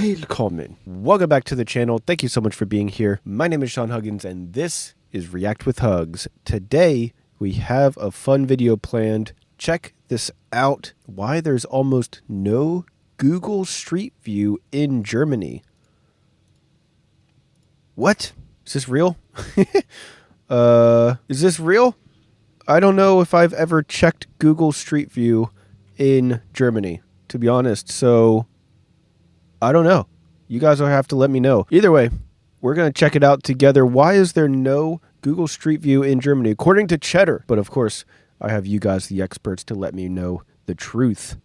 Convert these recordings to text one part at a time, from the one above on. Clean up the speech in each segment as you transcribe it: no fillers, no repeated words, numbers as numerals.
Willkommen. Welcome back to the channel. Thank you so much for being here. My name is Sean Huggins, and this is React with Hugs. Today, we have a fun video planned. Check this out. Why there's almost no Google Street View in Germany. What? Is this real? Is this real? I don't know if I've ever checked Google Street View in Germany, to be honest. So, I don't know. You guys will have to let me know. Either way, we're going to check it out together. Why is there no Google Street View in Germany? According to Cheddar. But of course, I have you guys, the experts, to let me know the truth.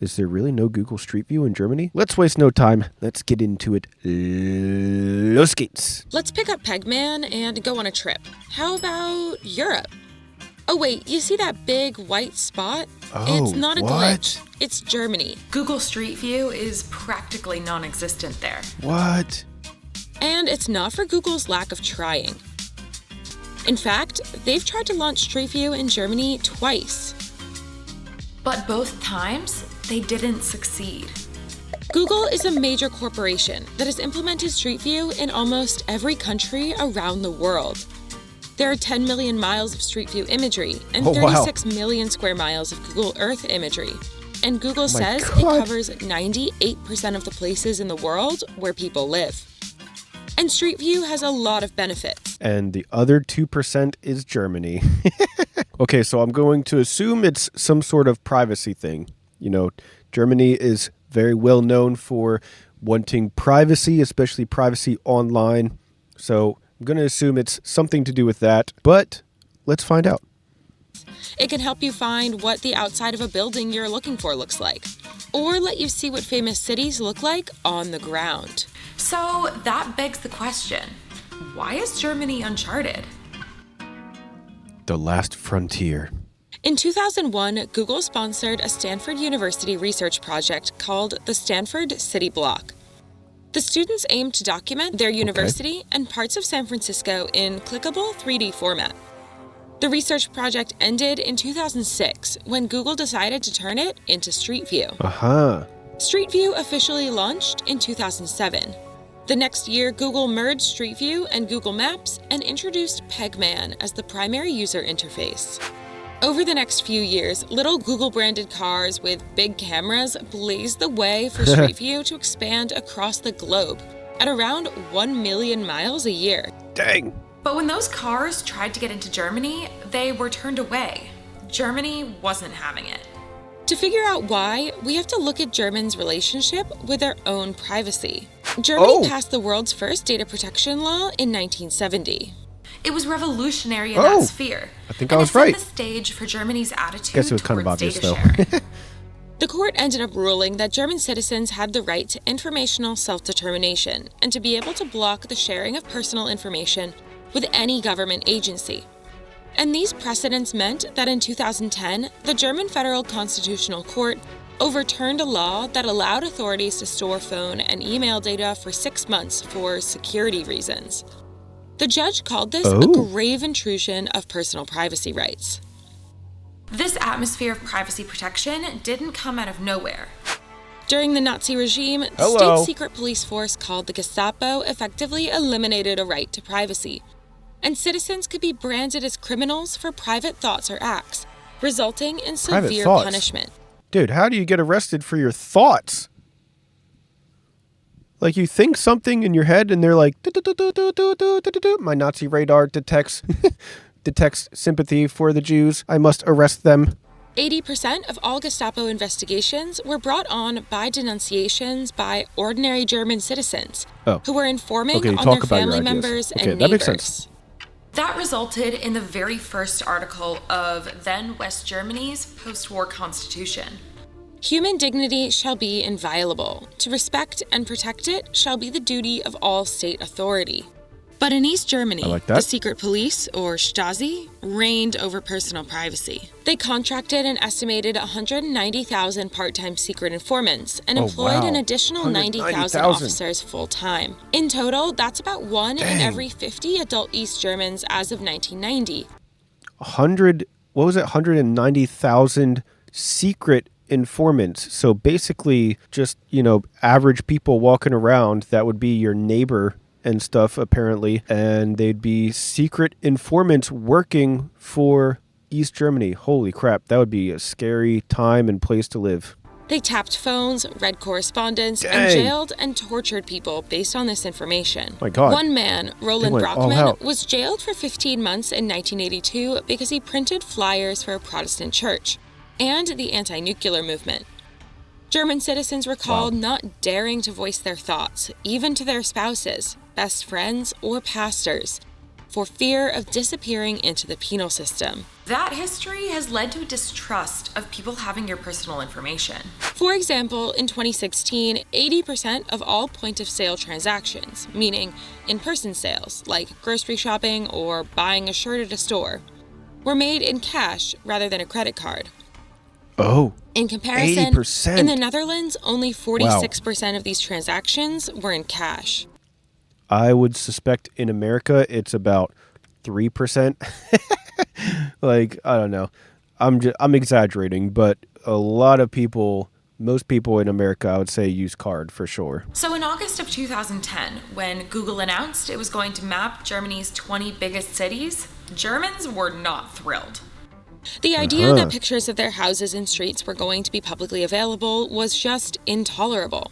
Is there really no Google Street View in Germany? Let's waste no time. Let's get into it. Los geht's. Let's pick up Pegman and go on a trip. How about Europe? Oh wait, you see that big white spot? Oh, it's not a glitch. It's Germany. Google Street View is practically non-existent there. What? And it's not for Google's lack of trying. In fact, they've tried to launch Street View in Germany twice. But both times, they didn't succeed. Google is a major corporation that has implemented Street View in almost every country around the world. There are 10 million miles of Street View imagery and 36 million square miles of Google Earth imagery. And Google says it covers 98% of the places in the world where people live. And Street View has a lot of benefits. And the other 2% is Germany. Okay, so I'm going to assume it's some sort of privacy thing. You know, Germany is very well known for wanting privacy, especially privacy online. So I'm going to assume it's something to do with that, but let's find out. It can help you find what the outside of a building you're looking for looks like, or let you see what famous cities look like on the ground. So that begs the question, why is Germany uncharted? The last frontier. In 2001, Google sponsored a Stanford University research project called the Stanford City Block. The students aimed to document their university and parts of San Francisco in clickable 3D format. The research project ended in 2006 when Google decided to turn it into Street View. Street View officially launched in 2007. The next year, Google merged Street View and Google Maps and introduced Pegman as the primary user interface. Over the next few years, little Google-branded cars with big cameras blazed the way for Street View to expand across the globe at around 1 million miles a year. Dang! But when those cars tried to get into Germany, they were turned away. Germany wasn't having it. To figure out why, we have to look at Germans' relationship with their own privacy. Germany passed the world's first data protection law in 1970. It was revolutionary in that sphere. I think I was right. It set the stage for Germany's attitude Guess it was kind of towards obvious, data though. sharing. The court ended up ruling that German citizens had the right to informational self-determination and to be able to block the sharing of personal information with any government agency. And these precedents meant that in 2010, the German Federal Constitutional Court overturned a law that allowed authorities to store phone and email data for 6 months for security reasons. The judge called this a grave intrusion of personal privacy rights. This atmosphere of privacy protection didn't come out of nowhere. During the Nazi regime, the state secret police force called the Gestapo effectively eliminated a right to privacy, and citizens could be branded as criminals for private thoughts or acts, resulting in severe punishment. Dude, how do you get arrested for your thoughts? Like, you think something in your head and they're like, my Nazi radar detects sympathy for the Jews. I must arrest them. 80% of all Gestapo investigations were brought on by denunciations by ordinary German citizens who were informing on their family members and neighbors. That makes sense. That resulted in the very first article of then West Germany's post-war constitution. Human dignity shall be inviolable. To respect and protect it shall be the duty of all state authority. But in East Germany, the secret police, or Stasi, reigned over personal privacy. They contracted an estimated 190,000 part-time secret informants and employed an additional 90,000 officers full-time. In total, that's about 1 in every 50 adult East Germans as of 1990. 190,000 secret informants. So basically just, average people walking around, that would be your neighbor and stuff, apparently. And they'd be secret informants working for East Germany. Holy crap, that would be a scary time and place to live. They tapped phones, read correspondence, Dang. and jailed and tortured people based on this information. My God. One man, Roland went all Brockman, out. was jailed for 15 months in 1982 because he printed flyers for a Protestant church and the anti-nuclear movement. German citizens were called not daring to voice their thoughts, even to their spouses, best friends, or pastors, for fear of disappearing into the penal system. That history has led to a distrust of people having your personal information. For example, in 2016, 80% of all point-of-sale transactions, meaning in-person sales, like grocery shopping or buying a shirt at a store, were made in cash rather than a credit card. Oh, In comparison, 80%. in the Netherlands, only 46% of these transactions were in cash. I would suspect in America it's about 3%. Like, I don't know. I'm exaggerating, but a lot of people, most people in America, I would say use card for sure. So in August of 2010, when Google announced it was going to map Germany's 20 biggest cities, Germans were not thrilled. The idea that pictures of their houses and streets were going to be publicly available was just intolerable.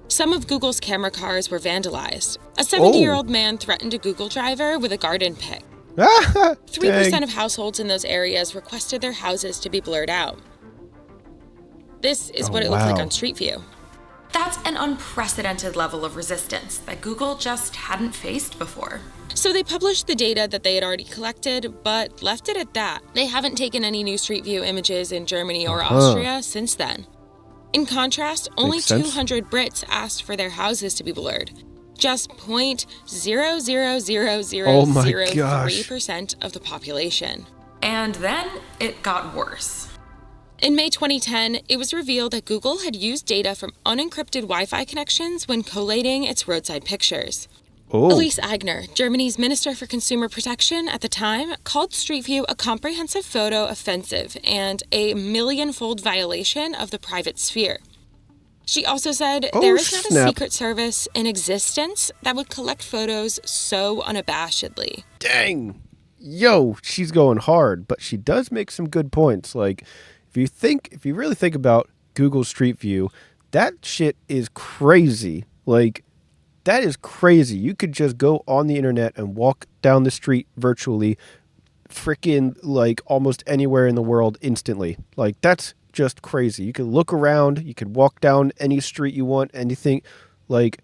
Some of Google's camera cars were vandalized. A 70-year-old man threatened a Google driver with a garden pick. 3% of households in those areas requested their houses to be blurred out. This is what it looked like on Street View. That's an unprecedented level of resistance that Google just hadn't faced before. So they published the data that they had already collected, but left it at that. They haven't taken any new Street View images in Germany or Austria since then. In contrast, only Makes sense. 200 Brits asked for their houses to be blurred. Just Oh my 0.00003% of the population. And then it got worse. In May 2010, it was revealed that Google had used data from unencrypted Wi-Fi connections when collating its roadside pictures. Elise Agner, Germany's Minister for Consumer Protection at the time, called Street View a comprehensive photo offensive and a million-fold violation of the private sphere. She also said there is not a secret service in existence that would collect photos so unabashedly. Dang. Yo, she's going hard, but she does make some good points. Like, if you really think about Google Street View, that shit is crazy. Like, that is crazy. You could just go on the internet and walk down the street virtually, freaking like almost anywhere in the world instantly. Like, that's just crazy. You could look around, you could walk down any street you want, anything. Like,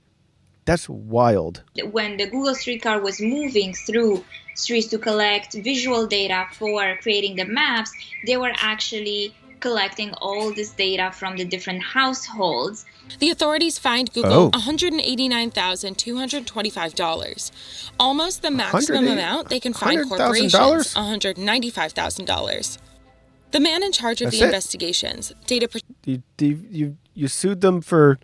that's wild. When the Google Streetcar was moving through streets to collect visual data for creating the maps, they were actually collecting all this data from the different households. The authorities fined Google $189,225, almost the maximum amount they can fine corporations, $195,000. The man in charge of the investigations, You sued them for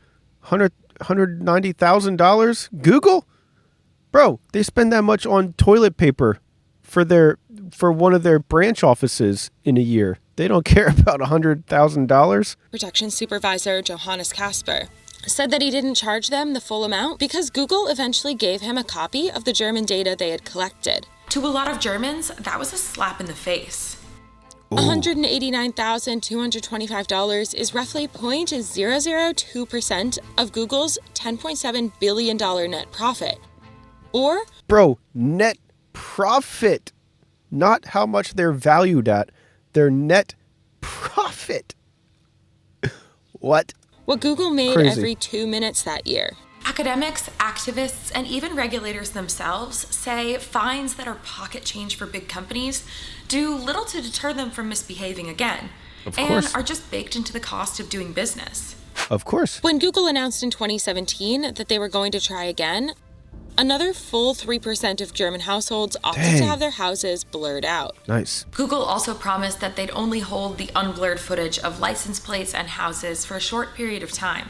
$190,000? Google? Bro, they spend that much on toilet paper for one of their branch offices in a year. They don't care about $100,000. Protection Supervisor Johannes Kasper said that he didn't charge them the full amount because Google eventually gave him a copy of the German data they had collected. To a lot of Germans, that was a slap in the face. $189,225 is roughly 0.002% of Google's $10.7 billion net profit. Or, bro, net profit, not how much they're valued at, their net profit. What Google made every 2 minutes that year. Academics, activists, and even regulators themselves say fines that are pocket change for big companies do little to deter them from misbehaving again, and are just baked into the cost of doing business. Of course. When Google announced in 2017 that they were going to try again, another full 3% of German households opted to have their houses blurred out. Nice. Google also promised that they'd only hold the unblurred footage of license plates and houses for a short period of time,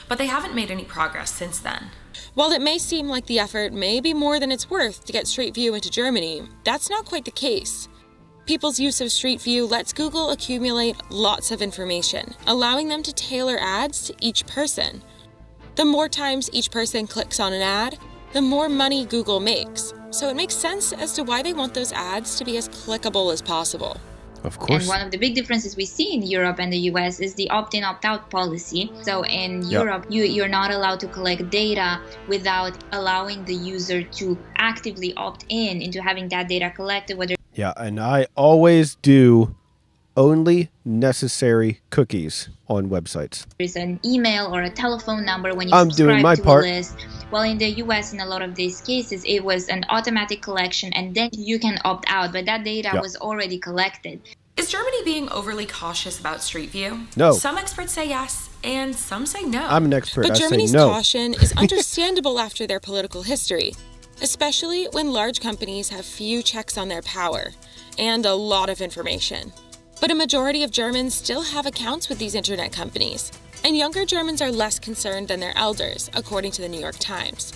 but they haven't made any progress since then. While it may seem like the effort may be more than it's worth to get Street View into Germany, that's not quite the case. People's use of Street View lets Google accumulate lots of information, allowing them to tailor ads to each person. The more times each person clicks on an ad, the more money Google makes. So it makes sense as to why they want those ads to be as clickable as possible. Of course. And one of the big differences we see in Europe and the US is the opt-in, opt-out policy. So in Europe, you're not allowed to collect data without allowing the user to actively opt in into having that data collected. Yeah, and I always do only necessary cookies on websites. There's an email or a telephone number when you I'm doing subscribe my to part. a list. Well, in the US, in a lot of these cases, it was an automatic collection and then you can opt out, but that data was already collected. Is Germany being overly cautious about Street View? No. Some experts say yes, and some say no. I'm an expert. But I Germany's say no. caution is understandable after their political history, especially when large companies have few checks on their power and a lot of information. But a majority of Germans still have accounts with these internet companies, and younger Germans are less concerned than their elders, according to the New York Times.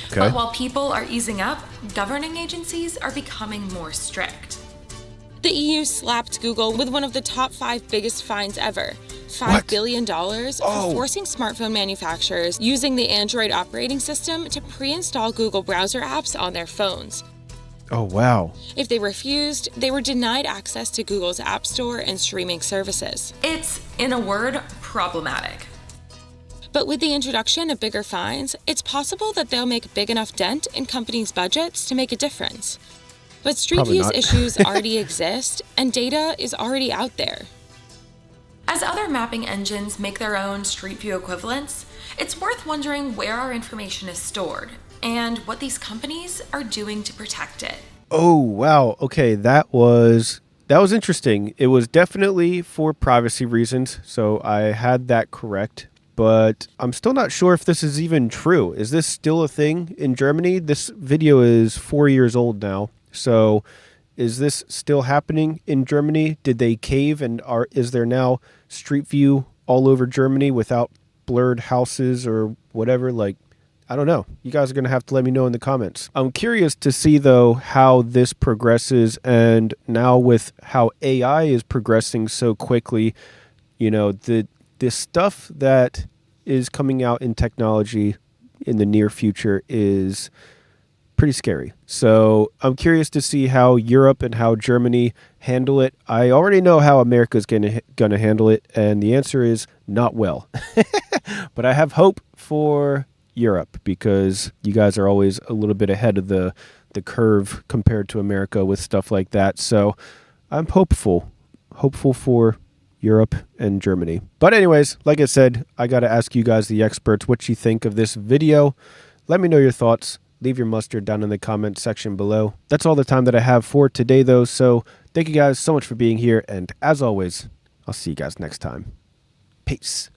Okay. But while people are easing up, governing agencies are becoming more strict. The EU slapped Google with one of the top 5 biggest fines ever, $5 billion for forcing smartphone manufacturers using the Android operating system to pre-install Google browser apps on their phones. Oh, wow. If they refused, they were denied access to Google's App Store and streaming services. It's, in a word, problematic. But with the introduction of bigger fines, it's possible that they'll make a big enough dent in companies' budgets to make a difference. But Street Probably View's not. issues already exist, and data is already out there. As other mapping engines make their own Street View equivalents, it's worth wondering where our information is stored and what these companies are doing to protect it. Oh, wow. Okay, that was interesting. It was definitely for privacy reasons, so I had that correct. But I'm still not sure if this is even true. Is this still a thing in Germany? This video is 4 years old now. So is this still happening in Germany? Did they cave and is there now Street View all over Germany without blurred houses or whatever? Like, I don't know. You guys are going to have to let me know in the comments. I'm curious to see, though, how this progresses. And now with how AI is progressing so quickly, you know, the stuff that is coming out in technology in the near future is pretty scary. So I'm curious to see how Europe and how Germany handle it. I already know how America is going to handle it, and the answer is not well. But I have hope for Europe because you guys are always a little bit ahead of the curve compared to America with stuff like that. So I'm hopeful for Europe and Germany. But anyways, like I said, I got to ask you guys, the experts, what you think of this video. Let me know your thoughts. Leave your mustard down in the comment section below. That's all the time that I have for today, though. So thank you guys so much for being here. And as always, I'll see you guys next time. Peace.